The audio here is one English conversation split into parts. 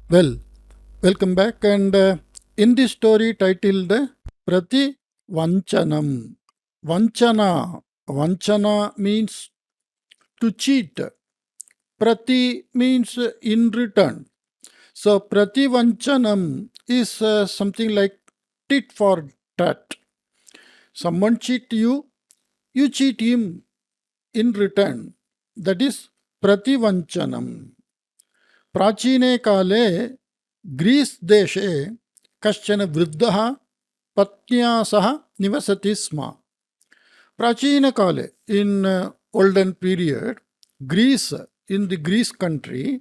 Well, welcome back. And in this story titled Prati Vanchanam. Vanchana means to cheat. Prati means in return. So Prati Vanchanam is something like tit for tat. Someone cheat you, you cheat him in return. That is Prati Vanchanam. प्राचीने काले Greece देशे कश्चन वृद्धः पत्न्या सह निवसति स्म. प्राचीन काले in olden period, Greece, in the Greece country,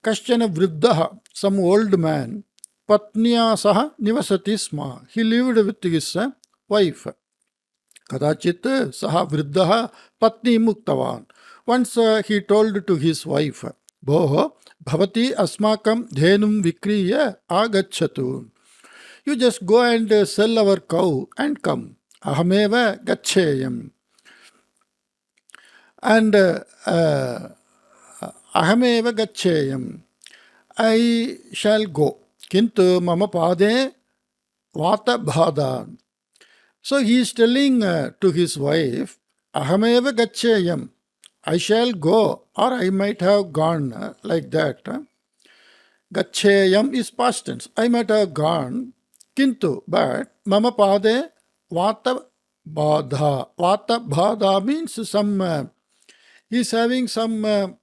कश्चन वृद्धः, some old man, पत्न्या सह निवसति स्म. He lived with his wife. कदाचित् सः वृद्धः पत्नीम् उक्तवान्. Once he told to his wife, भोः भवती अस्माकं धेनुं विक्रीय आगच्छतु. You just go and sell our cow and come. अहमेव गच्छेयम्. And अहमेव गच्छेयम्. I shall go. किन्तु मम पादे वातबाधा. So he is telling to his wife, अहमेव गच्छेयम्. I shall go, or I might have gone, like that. Gacheyam is past tense. I might have gone, kintu, but mama pade vata badha. Vata badha means some, he is having some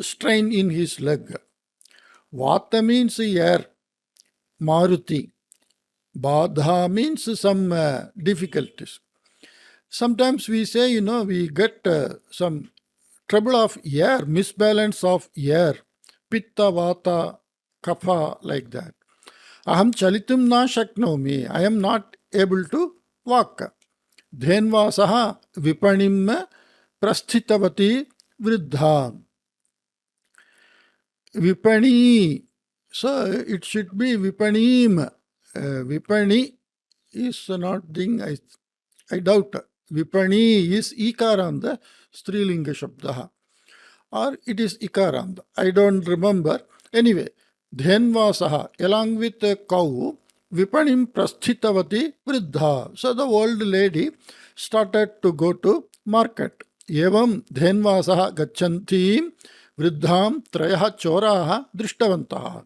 strain in his leg. Vata means air, maruti. Badha means some difficulties. Sometimes we say, we get some trouble of air, misbalance of air, pitta, vata, kapha, like that. Aham chalitum na shaknomi. I am not able to walk. Dhenvasaha vipanim prasthitavati vriddha. Vipani. So it should be vipanim. Vipani is not thing, I doubt. Vipani is ikaranda, strilinga shabdaha. Or it is ikaranda. I don't remember. Anyway, dhenvasaha, along with the cow, vipanim prasthitavati vriddha. So the old lady started to go to market. Evam dhenvasaha gachantim vriddham trayaha choraha drishtavantaha.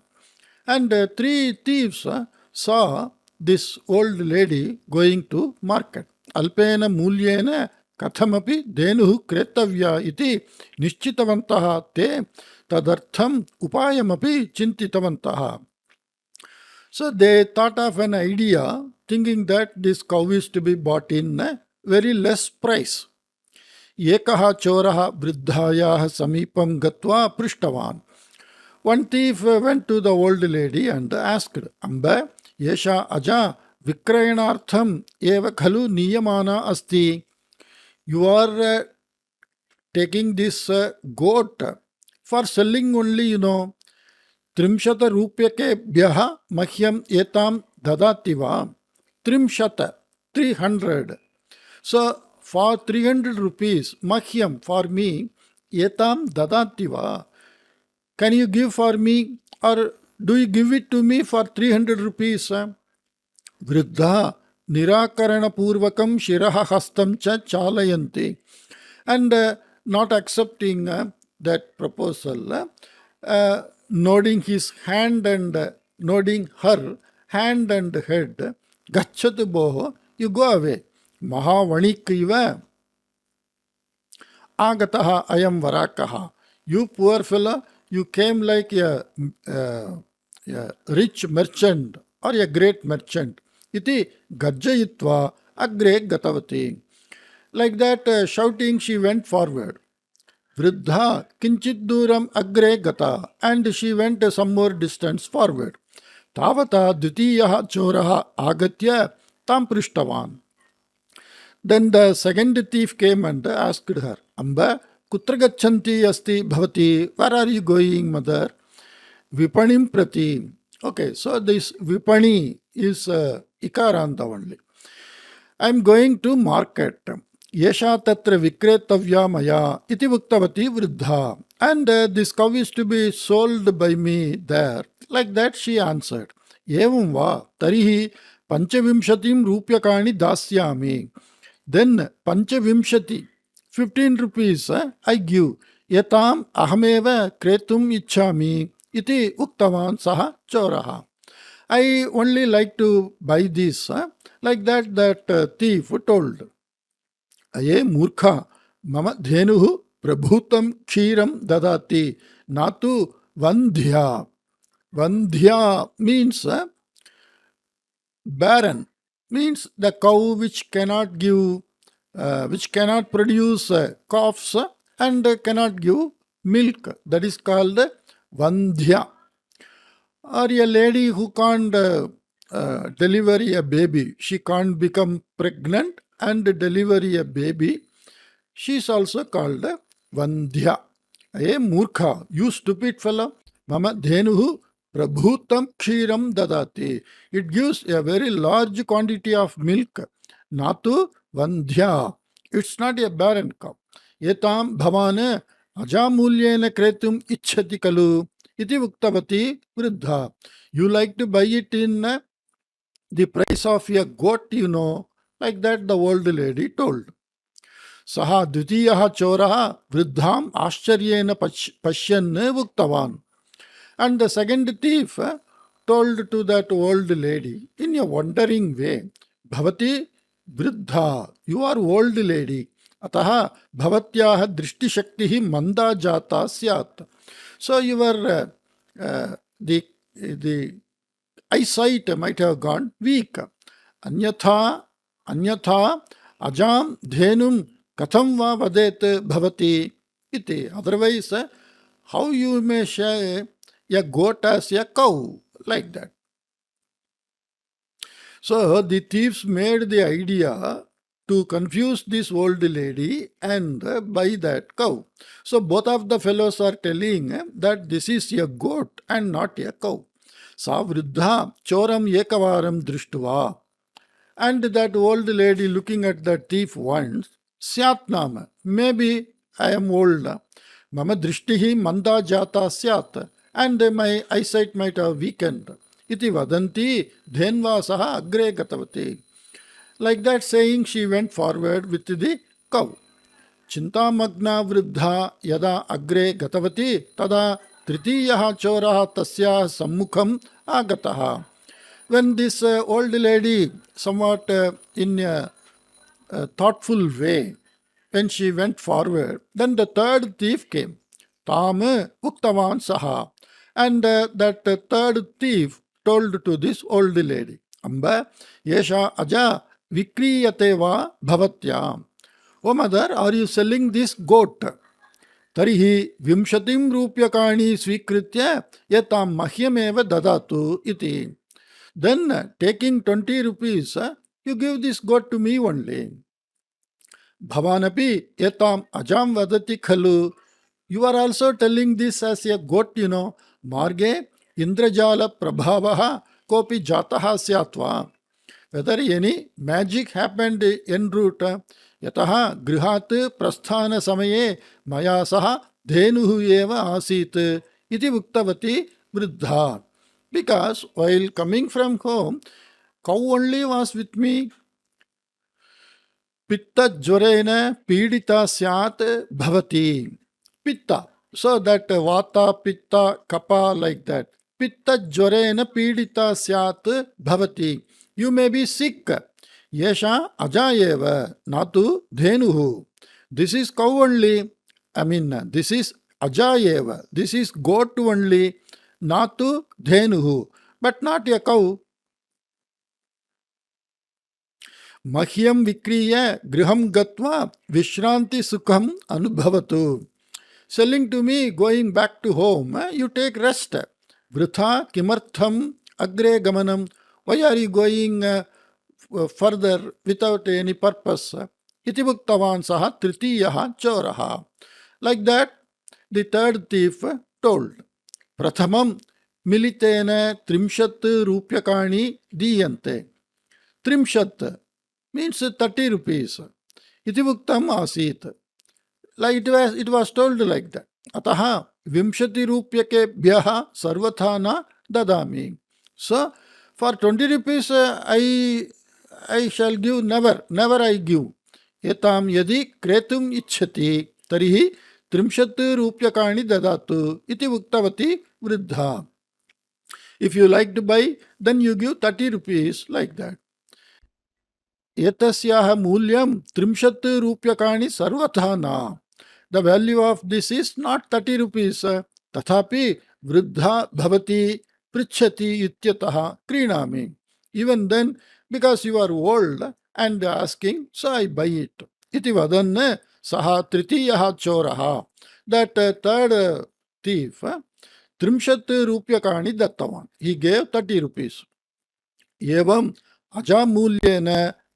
And three thieves saw this old lady going to market. Alpena mulyena kathamapi denuh kretavya iti nishchitavantaha te tadartham upayamapi chintitavantaha. So they thought of an idea, thinking that this cow is to be bought in a very less price. Ekaha choraha vriddhayaha samipam gatva prishtavan. One thief went to the old lady and asked, Amba, yesha aja vikrayanartham eva khalu niyamana asti. You are taking this goat for selling only, Trimshata rupyakebhyaha mahyam etam dadativa. Trimshata, 300. So for 300 rupees, mahyam, for me, etam dadativa. Can you give for me, or do you give it to me for 300 rupees? Vriddha nirakarana purvakam shiraha hastam cha chalayanti. And not accepting that proposal, nodding his hand and nodding her hand and head, gacchatu boho, you go away. Mahavanikriva agataha ayam varakaha. You poor fellow, you came like a rich merchant or a great merchant. Iti gajjayitva agre gatavati. Like that, shouting, she went forward. Vriddha kinchit duram agre gata. And she went some more distance forward. Tavata dvitiyaha choraha agatya tam prishtavan. Then the second thief came and asked her, Amba, kutra gachanti asti bhavati, where are you going, mother? Vipanim prati. Okay, so this vipani is ikaranta only. I am going to market. Yesha tatra vikretavya maya iti vuktavati vriddha. and this cow is to be sold by me there. Like that she answered. Evam va tarihi panchavimshatim rupyakani dasyami. Then panchavimshati, 15 rupees I give. Yatam ahameva kretum ichhami iti uktavan saha choraha. I only like to buy this. Like that thief told. Aye murkha mama dhenuhu prabhutam kshiram dadati natu vandhya. Vandhya means barren, means the cow which cannot give, which cannot produce calves and cannot give milk. That is called vandhya. Or a lady who can't deliver a baby, she can't become pregnant and deliver a baby. She is also called vandhya. A murkha, you stupid fellow. Mama dhenuhu prabhutam kshiram dadati. It gives a very large quantity of milk. Natu vandhya. It's not a barren cow. Etam bhavane ajamulyena kretum ichhati kalu. Iti uktavati vruddha. You like to buy it in the price of a goat, you know. Like that the old lady told. Saha dvitiyah chorah vruddham ascharyen pashyan uktavan. And the second thief told to that old lady in a wondering way, Bhavati vruddha, you are old lady. Ataha bhavatyaha drishti shaktihi manda jata syat. So your the eyesight might have gone weak. Anyatha ajam dhenum katham va vadet bhavati iti. Otherwise, how you may say a goat as a cow, like that. So the thieves made the idea to confuse this old lady and buy that cow. So both of the fellows are telling that this is a goat and not a cow. Sa vruddha choram ekavaram drishtva. And that old lady looking at the thief once, Syat nama, maybe I am old. Mama drishtihi manda jata syat. And my eyesight might have weakened. Iti vadanti dhenva saha agre gatavati. Like that saying, she went forward with the cow. Chintamagna vruddha yada agre gatavati tada tritiyah chorah tasya sammukham agataha. When this old lady, somewhat in a thoughtful way, when she went forward, then the third thief came. Tam uktavan saha. And that third thief told to this old lady, Amba, yesha aja vikriyate va bhavatyam. Oh mother, are you selling this goat? Tarihi vimshatim rupyakani svikritya yatam mahyameva dadatu iti. Then taking 20 rupees, you give this goat to me only. Bhavanapi etam ajam vadati khalu. You are also telling this as a goat, you know. Marge indrajala prabhavaha kopi jataha syatva. Whether any magic happened en route, yataha grihat prasthana samaye maya saha dhenuhu eva asit iti uktavati vruddha. Because while coming from home, cow only was with me. Pitta jvarena pidita syat bhavati. Pitta. So that vata, pitta, kapha, like that. Pitta jvarena pidita syat bhavati. You may be sick. Yesha ajayeva natu dhenuhu. This is cow only. This is ajayeva. This is goat only. Natu dhenuhu. But not a cow. Mahyam vikriya griham gatva vishranti sukham anubhavatu. Selling to me, going back to home, you take rest. Vritha kimartham agre gamanam. Why are you going further without any purpose? Iti bhuktavan saha tritiyaha choraha. Like that, the third thief told. Prathamam militena trimshat rupyakani diyante. Trimshat means 30 rupees. Iti bhuktam asit. Like it was told like that. अतः 20 रूप्यकेभ्यः सर्वथा न ददामि. So for 20 rupees I shall give, never I give. एतां यदि क्रेतुम् इच्छति तर्हि 30 रूप्यकाणि ददातु इति उक्तवती वृद्धा. If you like to buy, then you give 30 rupees, like that. एतस्याः मूल्यं 30 रूप्यकाणि सर्वथा न. The value of this is not 30 rupees. तथापि वृद्धा भवति पृच्छति इत्यतः क्रीणामि. Even then, because you are old and asking, so I buy it. इति वदन् सः तृतीयः चोरः, that third thief, 30 रूप्यकाणि दत्तवान्. He gave 30 rupees. एवम् अजामूल्येन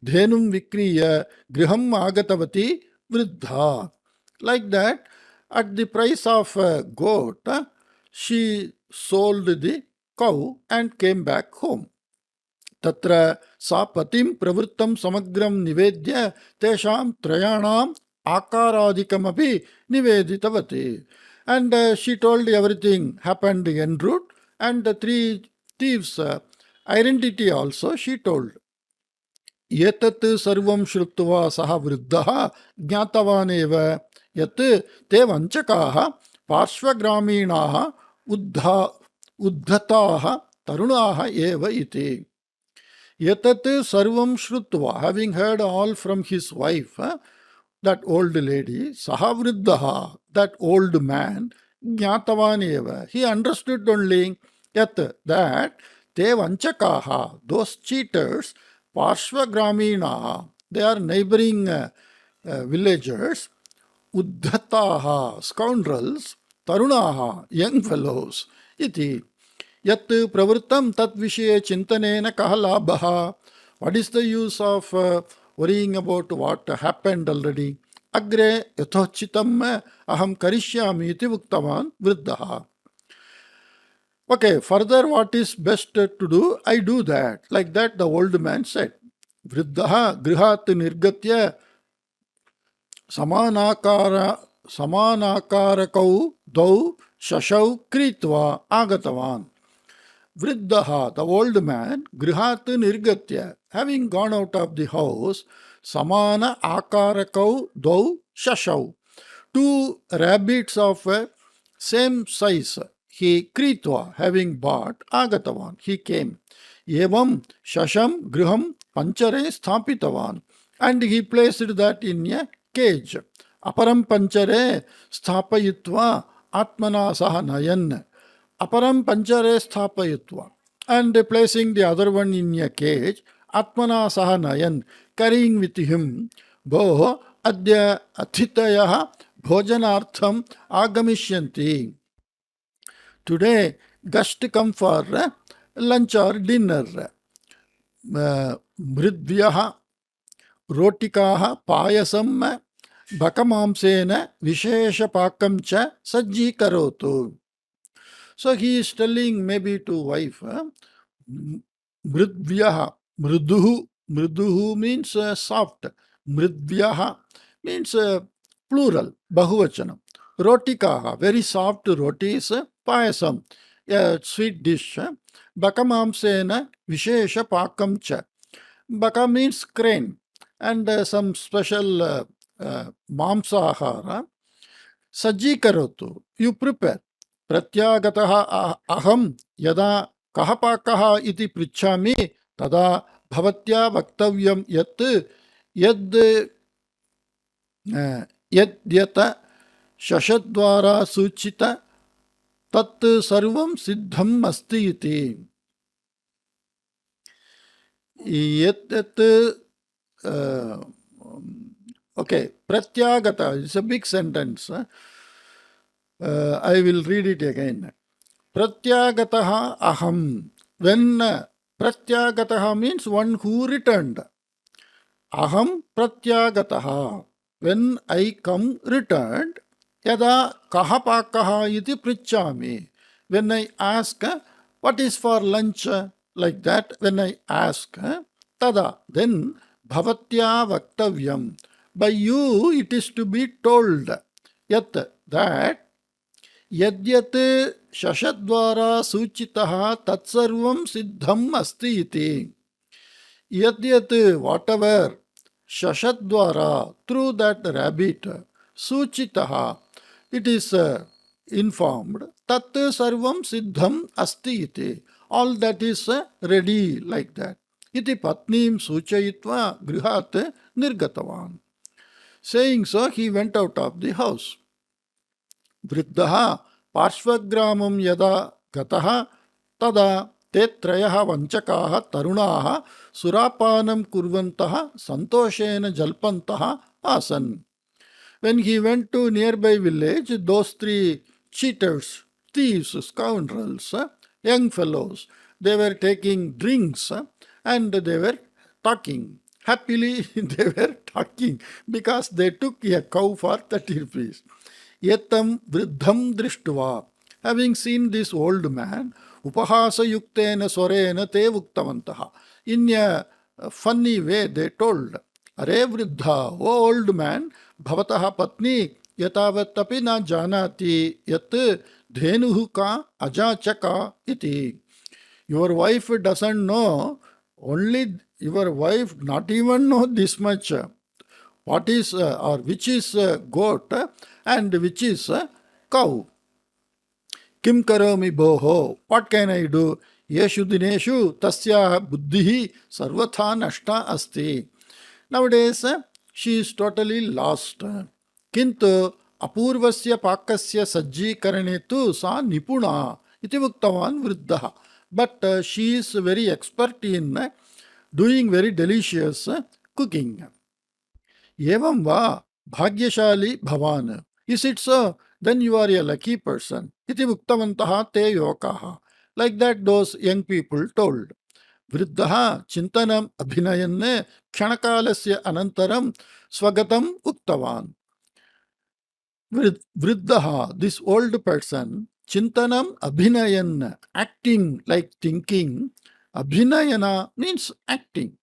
धेनुं विक्रीय गृहम् आगतवती वृद्धा. Like that, at the price of a goat, she sold the cow and came back home. तत्र सा पतिं प्रवृत्तं समग्रं निवेद्य तेषां त्रयाणाम् आकारादिकमपि निवेदितवती. And she told everything happened en route, and the three thieves' identity also she told. एतत् सर्वं श्रुत्वा सः वृद्धः ज्ञातवान् एव यत् ते वञ्चकाः पार्श्वग्रामीणाः उद्धताः तरुणाः एव इति. एतत् सर्वं श्रुत्वा, having heard all from his wife, that old lady, सः वृद्धः, that old man, ज्ञातवान् एव, he understood only यत्, that ते वञ्चकाः, those cheaters, पार्श्वग्रामीणाः, they are neighboring villagers, उद्धताः, scoundrels, तरुणाः, young fellows, इति. यत् प्रवृत्तं तत् विषये चिन्तनेन कः लाभः? What is the use of worrying about what happened already? अग्रे यथोचितं अहं करिष्यामि इति उक्तवान् वृद्धः. Okay, further what is best to do, I do that. Like that the old man said. वृद्धः गृहात् निर्गत्य समानाकारकौ द्वौ शशौ क्रीत्वा आगतवान्. Vriddaha, the old man, grihat nirgatya, having gone out of the house, samana akarakau dau shashau, two rabbits of same size, he kritva, having bought, agatavan, he came. Evam shasham griham panchare sthapitavan, and he placed that in a cage. Aparam panchare sthapayitva atmana saha nayan. Aparam panchare sthapayitva, and placing the other one in a cage, atmana saha nayan, carrying with him, bo adya athitayah bhojanartham agamisyanti. Today, guests come for lunch or dinner. Mridvyah rotikah payasam bhakamamsena visheshapakam cha sajjikarotu. So he is telling maybe to wife, mridvyaha, mriduhu means soft, mridvyaha means plural, bahuvachanam. Rotikaha, very soft rotis, payasam, a sweet dish. Bakamamsena vishesha pakam cha. Baka means crane, and some special mamsahara. Sajjikarotu, you prepare. प्रत्यागतः अहं यदा कः पाकः इति पृच्छामि तदा भवत्या वक्तव्यं यत् यद्यत शशद्वारा सूचित तत् सर्वं सिद्धम् अस्ति इति. Okay, pratyagata is a big sentence. I will read it again. Pratyagataha aham. When pratyagataha means one who returned. Aham pratyagataha. When I come returned. Yada kaha pakaha iti prichami. When I ask what is for lunch, like that, when I ask, tada, then bhavatya vaktavyam. By you it is to be told. Yat, that यद्यत् शशद्वारा सूचितः तत्सर्वं सिद्धम् अस्ति इति. Yadyat, whatever, shashadvara, through that rabbit, suchitaha, it is informed, tat sarvam siddham asti iti. All that is ready like that. Iti patnim suchayitva grihat nirgatavan. Saying so, he went out of the house. Vriddha parshvagramam yada gataha tada ते त्रयः वञ्चकाः तरुणाः सुरापानं कुर्वन्तः सन्तोषेण जल्पन्तः आसन्. When he went to nearby village, those three cheaters, thieves, scoundrels, young fellows, they were taking drinks and they were talking. Happily they were talking because they took a cow for 30 rupees. Yatam vriddham drishtva. Having seen this old man, upahasa yuktena swarena te uktavantaha. In a funny way they told, Are vriddha, O old man, bhavataha patni yatavat tapi na janati yat dhenuhu ka ajachaka iti. Your wife doesn't know, only your wife not even know this much. What is or which is goat and which is cow. Kim karomi boho, what can I do? Yeshu dineshu tasya buddhihi sarvatha nashta asti. Nowadays, she is totally lost. Kintu apurvasya pakasya sajjikarane tu sa nipuna iti uktavan vriddha. But she is very expert in doing very delicious cooking. Evam va bhagyashali bhavan. Is it so? Then you are a lucky person. Iti uktavantaha te yokaha. Like that those young people told. Vriddha chintanam abhinayanne kshanakalasya anantaram swagatam uktavan. Vriddha, this old person, chintanam abhinayan, acting like thinking. Abhinayana means acting.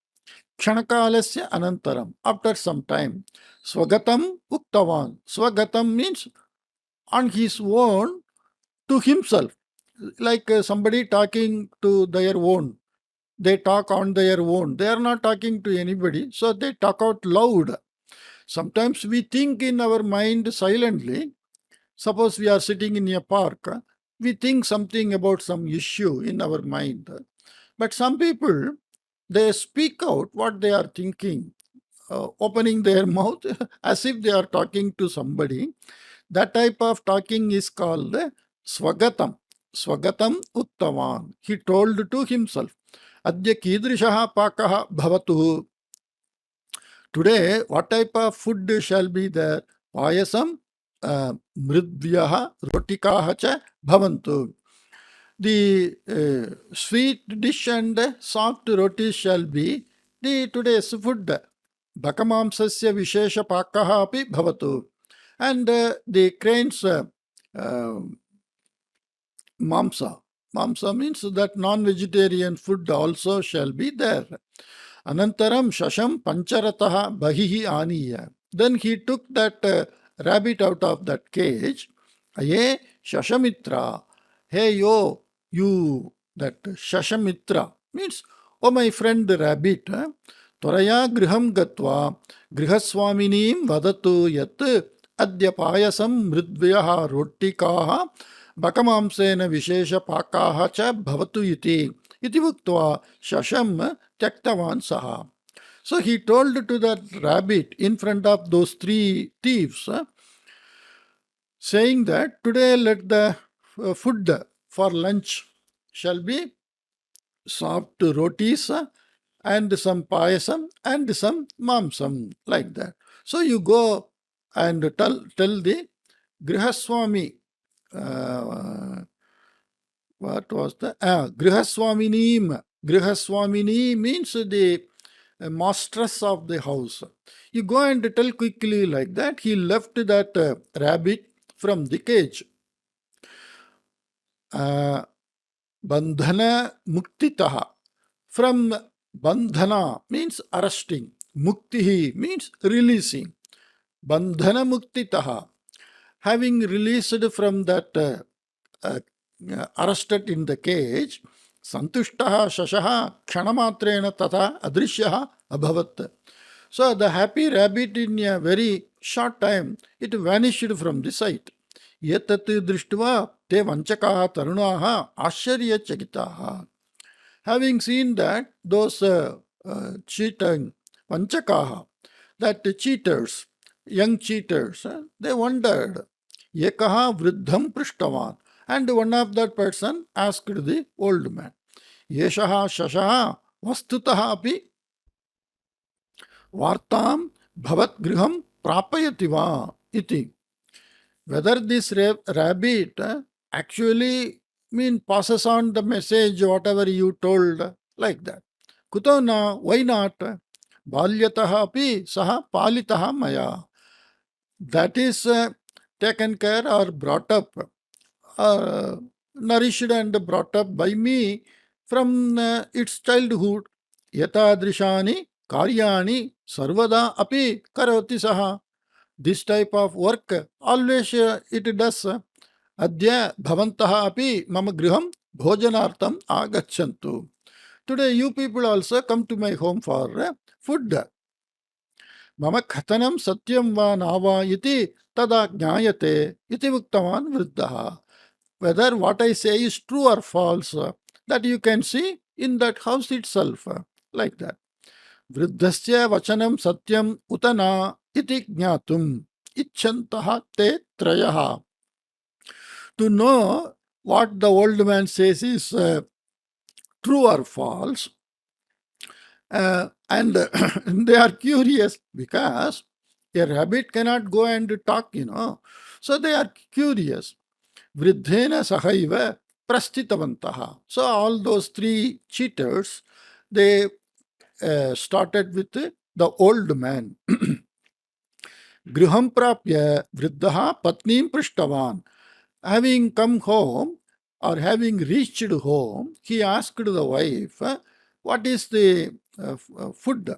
Kshanakalasya anantaram, after some time. Swagatam uktavan. Swagatam means on his own to himself. Like somebody talking to their own. They talk on their own. They are not talking to anybody, so they talk out loud. Sometimes we think in our mind silently. Suppose we are sitting in a park, we think something about some issue in our mind. But some people, they speak out what they are thinking, opening their mouth as if they are talking to somebody. That type of talking is called swagatam. Swagatam uttavan. He told to himself, Adya kidrishaha pakaha bhavatu. Today, what type of food shall be there? Payasam, mridvyaha, rotikaha cha bhavantu. The sweet dish and soft roti shall be the today's food. Bakamamsasya vishesha pakaha api bhavatu. And the crane's mamsa. Mamsa means that non-vegetarian food also shall be there. Anantaram shasham pancharataha bahihi aniya. Then he took that rabbit out of that cage. Aye shashamitra. Hey yo, you, that shashamitra means, oh my friend rabbit. Tvaraya griham gatva grihaswaminim vadatu yat adya payasam mridvyaha rotikaha bakamamsena vishesha pakaha cha bhavatu iti. Iti uktva shasham tyaktavan saha. So he told to that rabbit in front of those three thieves, saying that today let the food for lunch shall be soft rotis and some payasam and some mamsam, like that. So you go and tell the Grihaswami, what was the Grihaswaminim. Grihaswamini means the mistress of the house. You go and tell quickly like that. He left that rabbit from the cage. Bandhana muktitaha. From bandhana means arresting. Muktihi means releasing. Bandhana muktitaha. having released from that arrested in the cage, Santushtaha Shashaha Kshanamatrena Tata Adrishyaha Abhavat. So the happy rabbit in a very short time, it vanished from the sight. Yetat drishtva te vanchakaha tarunaha ashyaryachakitaha. Having seen that, those cheating vanchakaha, that cheaters, young cheaters, they wondered. Yekaha vriddham prishtavan. And one of that person asked the old man, Yeshaha shashaha vastutaha api vartam bhavat griham prapayati va iti. Whether this rabbit actually passes on the message whatever you told, like that. Kuto na, why not? Balyataha api saha palitaha maya. That is taken care or brought up, nourished and brought up by me from its childhood. Yatadrishani karyani sarvada api karoti saha. This type of work always it does. Adya bhavantaha api mama griham bhojanartam agachantu. Today you people also come to my home for food. Mama khathanam satyam va nava iti tada jnayate iti uktavan vriddaha. Whether what I say is true or false, that you can see in that house itself, like that. Vriddhasya vachanam satyam utana iti jnatum ichhantaha te trayaha. To know what the old man says is true or false, and they are curious because a rabbit cannot go and talk, So they are curious. Vriddhena sahaiva prastitavantaha. So all those three cheaters, they started with the old man. Griham prapya vriddaha patnim prishtavan. Having come home or having reached home, he asked the wife, what is the food?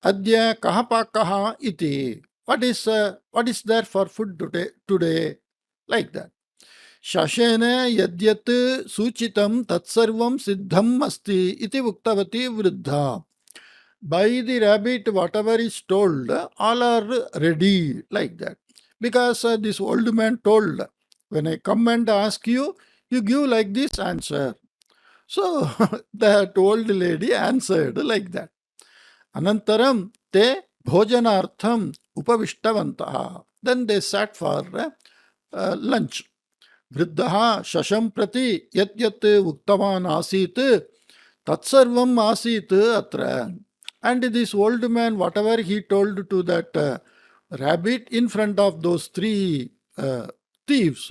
Adya kahapakaha iti. What is there for food today? Like that. Shashena yadyat suchitam tatsarvam siddham asti iti uktavati vriddha. By the rabbit, whatever is told, all are ready, like that. Because this old man told, when I come and ask you, you give like this answer. So that old lady answered like that. Anantaram te bhojanartham upavishtavantaha. Then they sat for lunch. Vriddaha shasham prati yat yat uktavan asit tatsarvam asit atra. And this old man, whatever he told to that rabbit in front of those three thieves,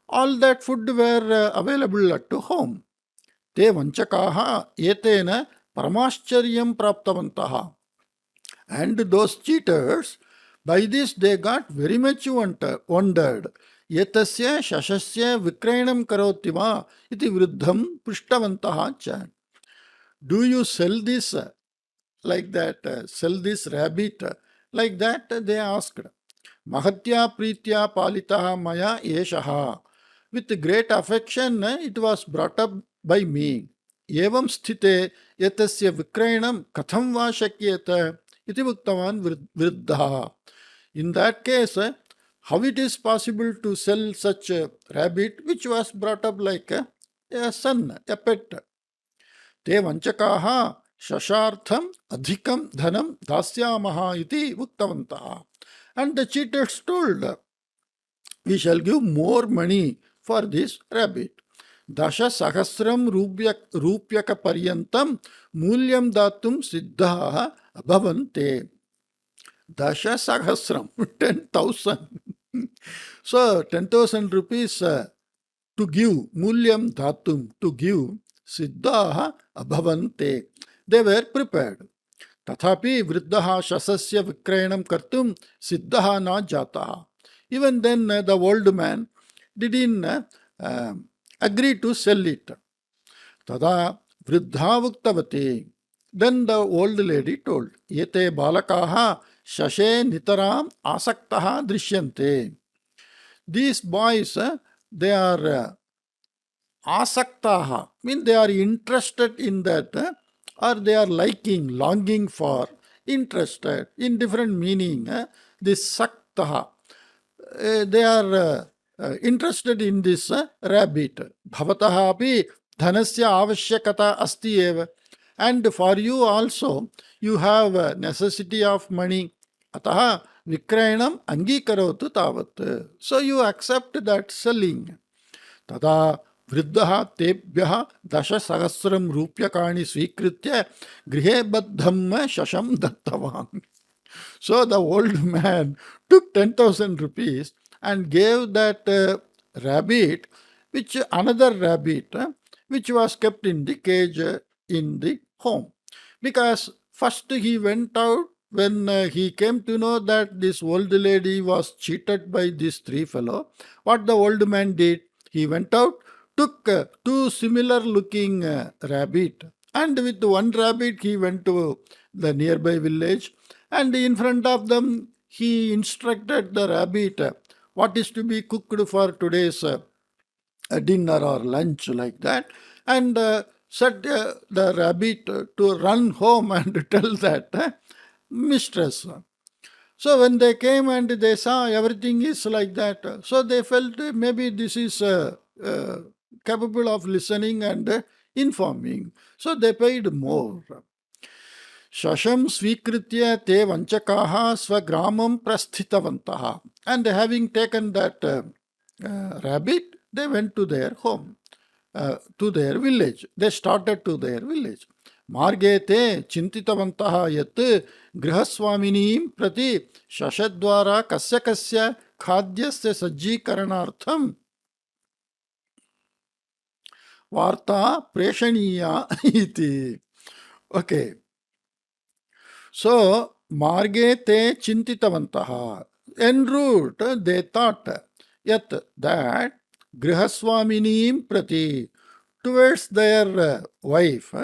all that food were available at home. Te vanchakaha etena paramaschariyam praptavantaha. And those cheaters, by this they got very much wondered. Yetasya shashasya vikranam karoti va iti vriddham prishtavantaha cha. Do you sell this like that? Sell this rabbit like that? They asked. Mahatya pritya palitaha maya yeshaha. With great affection, it was brought up by me. Evam sthite yatasya vikranam katham va shakyeta iti uktavan vriddha. In that case, how it is possible to sell such a rabbit which was brought up like a son, a pet? Te vanchakaha shashartham adhikam dhanam dasyamaha iti uktavantaha. And the cheaters told, we shall give more money for this rabbit. Dasha sahasram rupyaka paryantam mulyam datum siddha abhavante. Dasha sahasram, 10,000. So 10,000 rupees to give, mulyam datum, to give, siddha abhavante. They were prepared. Tathapi vriddaha shasasya vikrayanam kartum siddha na jataha. Even then the old man didn't agree to sell it. Tada vriddha uktavati. Then the old lady told, Yete balakaha shashe nitaram asaktaha drishyante. these boys, they are asaktaha, mean they are interested in that, or they are liking, longing for, interested, in different meaning. This saktaha, they are interested in this rabbit. Bhavataha api dhanasya avashyakata asti eva. And for you also, you have a necessity of money. Ataha vikrayanam angikarotu tavat. So you accept that selling. Tada वृद्धः तेभ्यः दशसहस्रं रूप्यकाणि स्वीकृत्य गृहे बद्धं शशं दत्तवान्. So the old man took 10,000 rupees and gave that rabbit, which another rabbit, which was kept in the cage in the home. Because first he went out when he came to know that this old lady was cheated by these three fellows. What the old man did, he went out, took two similar looking rabbit, and with one rabbit he went to the nearby village, and in front of them he instructed the rabbit what is to be cooked for today's dinner or lunch, like that, and set the rabbit to run home and tell that mistress. So when they came and they saw everything is like that, so they felt maybe this is capable of listening and informing. So they paid more. Shasham svikritya te vanchakaha swagramam prastitavantaha. And having taken that rabbit, they went to their home, to their village. They started to their village. Marge te chintitavantaha yat grihaswaminim prati shashadwara kasya kasya khadyasya sajjikaranartham varta preshaniya iti. Okay. So, marge te chintitavantaha. En route, they thought yet that grihaswaminim prati, towards their wife,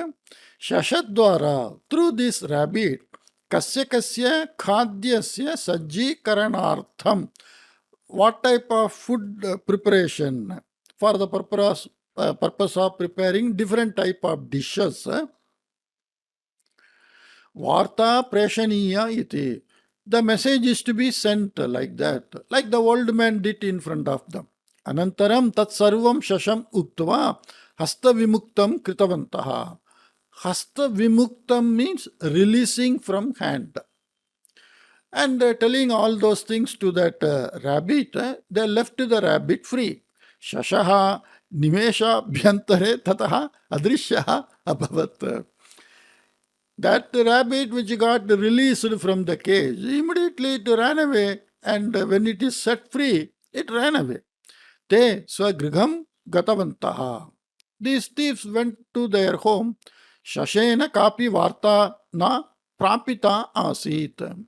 shashadwara, through this rabbit, kasya kasya khadyasya sajjikaranartham, what type of food preparation for the purpose of preparing different type of dishes. Varta preshaniya iti. The message is to be sent like that, like the old man did in front of them. Anantaram tat sarvam shasham uktva hasta vimuktam kritavantaha. Hasta vimuktam means releasing from hand. And telling all those things to that rabbit, they left the rabbit free. Shashaha nimesha bhyantare tataha adrishyaha abhavat. That rabbit which got released from the cage, immediately it ran away, and when it is set free, it ran away. Te swagriham gatavantaha. These thieves went to their home. Shashena kapi varta na prapita asit.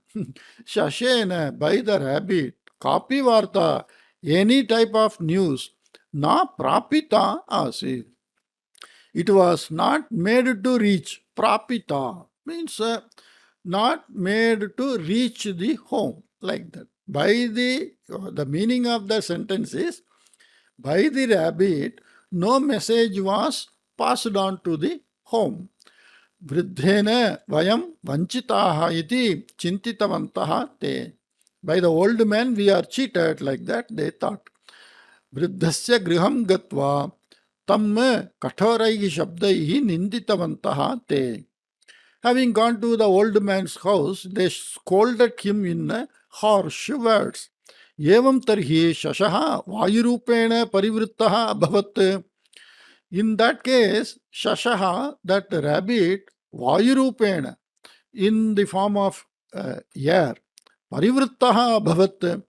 Shashena, by the rabbit, kapi varta, any type of news, na prapita asit. It was not made to reach. Prapita means not made to reach the home, like that. By the meaning of the sentence is, by the rabbit, no message was passed on to the home. Vriddhena vayam vanchitaha iti chintitavantaha te. By the old man we are cheated, like that they thought. Vriddhasya griham gatva tam kathoraihi shabdaihi ninditavantaha te. Having gone to the old man's house, they scolded him in harsh words. Evam tarhi shashaha vayurupena parivrittaha bhavat. In that case, shashaha, that rabbit, vayurupena, in the form of air, parivrittaha bhavat,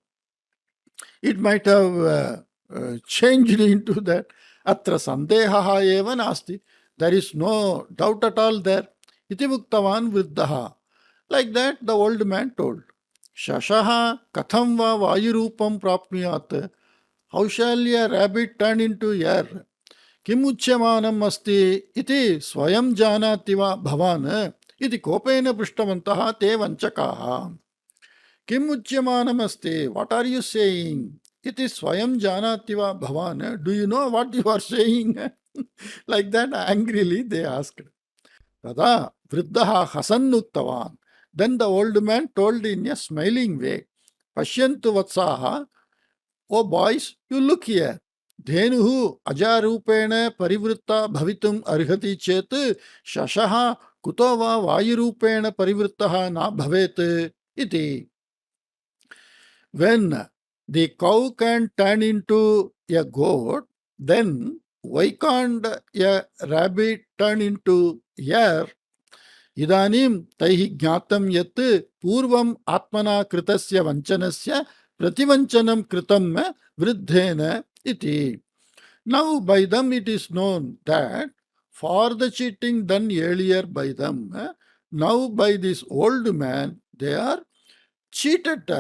it might have changed into that. Atra sandehaha eva nasti. There is no doubt at all there. Iti muktavan vriddaha. Like that, the old man told. Shashaha katham va vayurupam prapmiyat. How shall a rabbit turn into air? Kim uchyamanam asti iti swayam janati va bhavan iti kopena prishtavantaha te vanchakaha. Kim uchyamanam asti. What are you saying? Iti swayam janativa bhavan. Do you know what you are saying? Like that, angrily they asked. Tada vriddaha hasannuttavan. Then the old man told in a smiling way, Pashyantu vatsaha, oh boys, you look here. Dhenuhu ajarupena parivritta bhavitum arhati chet shashaha kuto va vayurupena parivrittaha na bhavet iti. When the cow can turn into a goat, then why can't a rabbit turn into hare? Idanim taihi jnatam yat purvam atmana kritasya vanchanasya prativanchanam kritam vriddhena iti. Now by them it is known that for the cheating done earlier by them, now by this old man they are cheated.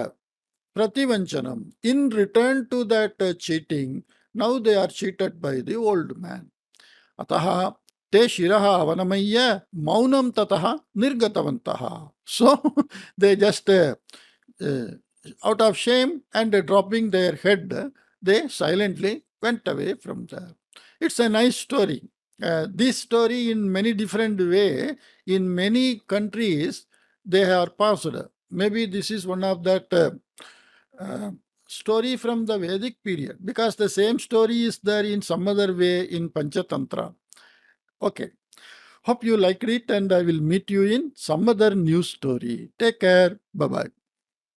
Prativanchanam. In return to that cheating, now they are cheated by the old man. Ataha te shiraha avanamaya maunam tataha nirgatavantaha. So they just uh, out of shame and dropping their head, they silently went away from there. It's a nice story. This story in many different way, in many countries, they are passed. Maybe this is one of that uh, story from the Vedic period, because the same story is there in some other way in Panchatantra. Okay. Hope you liked it, and I will meet you in some other new story. Take care. Bye bye.